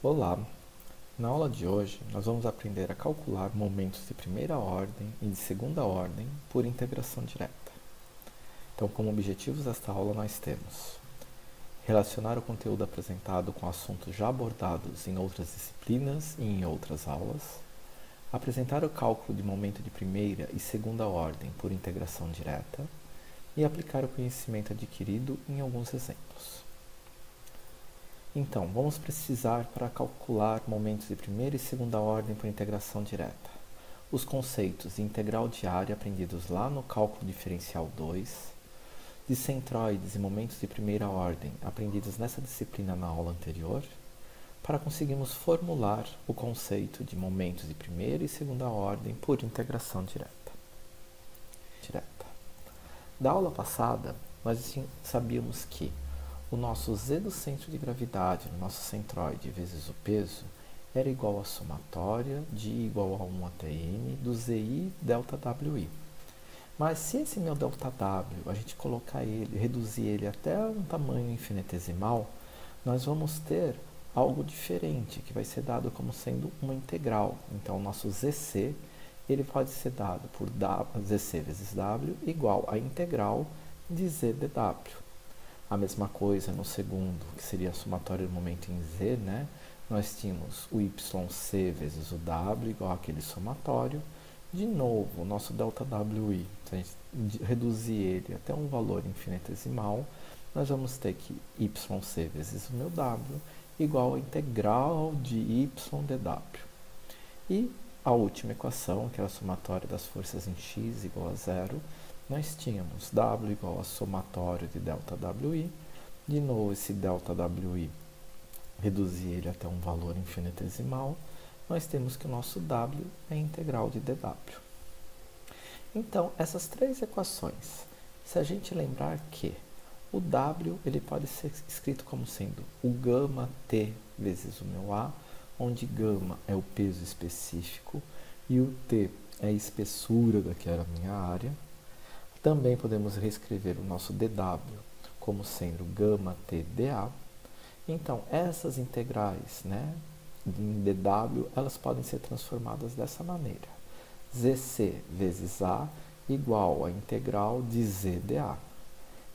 Olá! Na aula de hoje, nós vamos aprender a calcular momentos de primeira ordem e de segunda ordem por integração direta. Então, como objetivos desta aula, nós temos relacionar o conteúdo apresentado com assuntos já abordados em outras disciplinas e em outras aulas, apresentar o cálculo de momento de primeira e segunda ordem por integração direta e aplicar o conhecimento adquirido em alguns exemplos. Então, vamos precisar para calcular momentos de primeira e segunda ordem por integração direta. Os conceitos de integral de área aprendidos lá no cálculo diferencial 2, de centroides e momentos de primeira ordem aprendidos nessa disciplina na aula anterior, para conseguirmos formular o conceito de momentos de primeira e segunda ordem por integração direta. Da aula passada, nós sabíamos que o nosso z do centro de gravidade, no nosso centroide, vezes o peso, era igual à somatória de I igual a 1 até n do zi delta wi. Mas se esse meu delta w, a gente colocar ele, reduzir ele até um tamanho infinitesimal, nós vamos ter algo diferente, que vai ser dado como sendo uma integral. Então, o nosso zc, ele pode ser dado por zc vezes w igual à integral de z dw. A mesma coisa no segundo, que seria a somatória do momento em z, né? Nós tínhamos o yc vezes o w igual àquele somatório. De novo, o nosso delta wi, se a gente reduzir ele até um valor infinitesimal, nós vamos ter que yc vezes o meu w igual à integral de y dw. E a última equação, que era a somatória das forças em x igual a zero, nós tínhamos w igual a somatório de delta wi, de novo esse delta wi, reduzir ele até um valor infinitesimal, nós temos que o nosso w é a integral de dw. Então, essas três equações, se a gente lembrar que o w ele pode ser escrito como sendo o gama t vezes o meu a, onde gama é o peso específico e o t é a espessura daquela minha área. Também podemos reescrever o nosso dw como sendo gama t dA. Então, essas integrais, né, em dw, elas podem ser transformadas dessa maneira. zc vezes a igual à integral de z dA.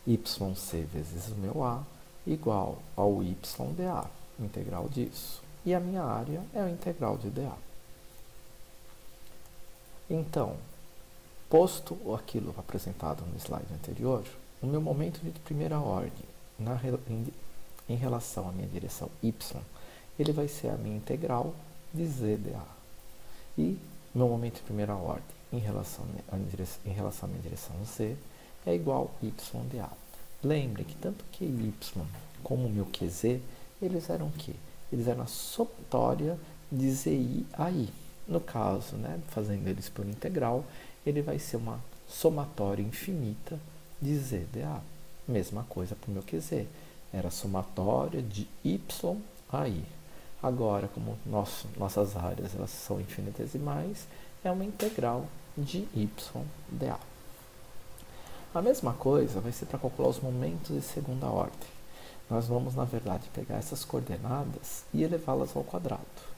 yc vezes o meu a igual ao y dA, integral disso. E a minha área é a integral de dA. Então, posto aquilo apresentado no slide anterior, o meu momento de primeira ordem em relação à minha direção y, ele vai ser a minha integral de z dA. E meu momento de primeira ordem em relação à minha direção z é igual a y dA. Lembre que tanto QY como o meu QZ, eles eram o quê? Eles eram a somatória de ZI a I. No caso, né, fazendo eles por integral, ele vai ser uma somatória infinita de z dA. Mesma coisa para o meu QZ. Era a somatória de y a i. Agora, como nossas áreas elas são infinitesimais, é uma integral de y dA. A mesma coisa vai ser para calcular os momentos de segunda ordem. Nós vamos, na verdade, pegar essas coordenadas e elevá-las ao quadrado.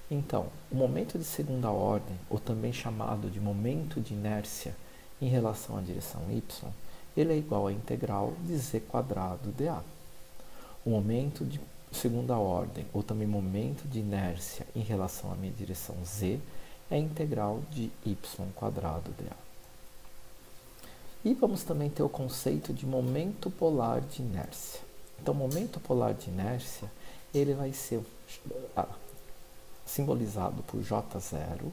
Então, o momento de segunda ordem, ou também chamado de momento de inércia em relação à direção y, ele é igual à integral de z quadrado dA. O momento de segunda ordem, ou também momento de inércia em relação à minha direção z, é a integral de y quadrado dA. E vamos também ter o conceito de momento polar de inércia. Então, o momento polar de inércia, ele vai ser simbolizado por J0,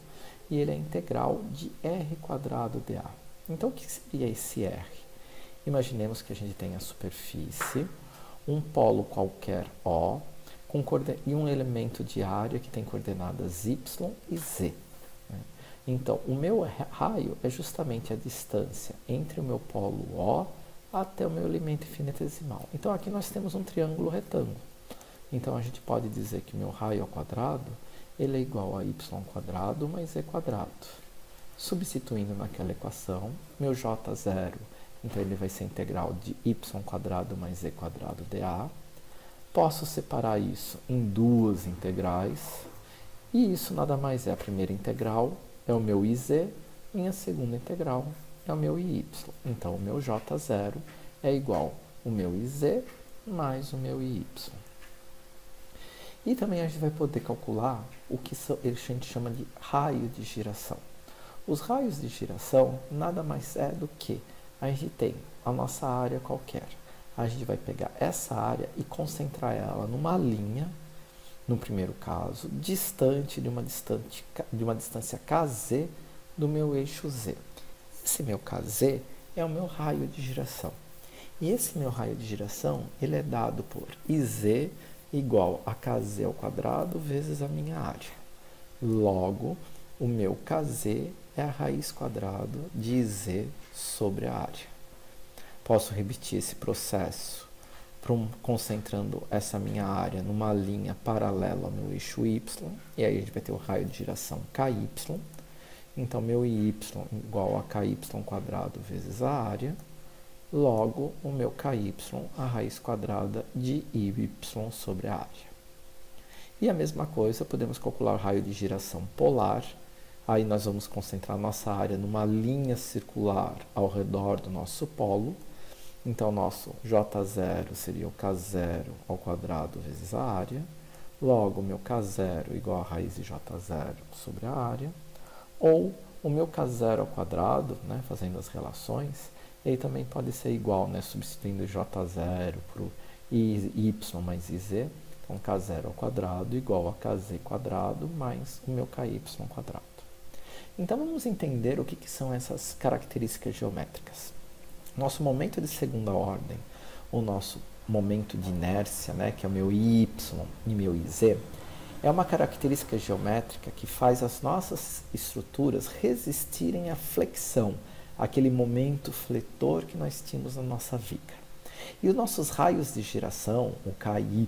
e ele é integral de R quadrado dA. Então, o que seria esse R? Imaginemos que a gente tem a superfície, um polo qualquer O, e um elemento de área que tem coordenadas Y e Z. Né? Então, o meu raio é justamente a distância entre o meu polo O até o meu elemento infinitesimal. Então, aqui nós temos um triângulo retângulo. Então, a gente pode dizer que meu raio ao quadrado ele é igual a y quadrado mais z quadrado. Substituindo naquela equação, meu J0, então ele vai ser integral de y quadrado mais z quadrado dA. Posso separar isso em duas integrais, e isso nada mais é a primeira integral, é o meu IZ, e a segunda integral é o meu IY. Então, o meu J0 é igual ao meu IZ mais o meu IY. E também a gente vai poder calcular o que a gente chama de raio de giração. Os raios de giração nada mais é do que a gente tem a nossa área qualquer. A gente vai pegar essa área e concentrar ela numa linha, no primeiro caso, distante de uma distância kz do meu eixo z. Esse meu kz é o meu raio de giração. E esse meu raio de giração, ele é dado por IZ igual a kz ao quadrado vezes a minha área. Logo, o meu kz é a raiz quadrada de IZ sobre a área. Posso repetir esse processo concentrando essa minha área numa linha paralela ao meu eixo y, e aí a gente vai ter o raio de giração KY. Então, meu y igual a KY quadrado vezes a área, logo o meu KY, a raiz quadrada de y sobre a área. E a mesma coisa, podemos calcular o raio de giração polar. Aí nós vamos concentrar nossa área numa linha circular ao redor do nosso polo. Então, nosso J0 seria o K0 ao quadrado vezes a área. Logo, o meu K0 igual a raiz de J0 sobre a área. Ou o meu K0 ao quadrado, né, fazendo as relações, ele também pode ser igual, né, substituindo J0 por Y mais IZ. Então, K0 ao quadrado igual a KZ quadrado mais o meu KY quadrado. Então, vamos entender o que são essas características geométricas. Nosso momento de segunda ordem, o nosso momento de inércia, né, que é o meu y e meu iz, é uma característica geométrica que faz as nossas estruturas resistirem à flexão, aquele momento fletor que nós tínhamos na nossa viga. E os nossos raios de giração, o KY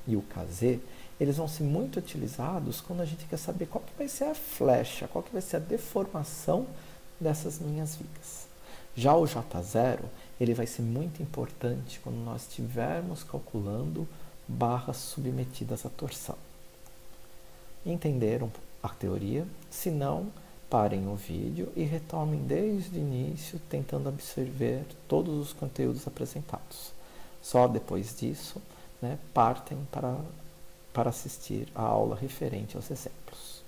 e o KZ, eles vão ser muito utilizados quando a gente quer saber qual que vai ser a flecha, qual que vai ser a deformação dessas minhas vigas. Já o J0, ele vai ser muito importante quando nós estivermos calculando barras submetidas à torção. Entenderam a teoria? Se não, parem o vídeo e retomem desde o início, tentando absorver todos os conteúdos apresentados. Só depois disso, né, partem para assistir a aula referente aos exemplos.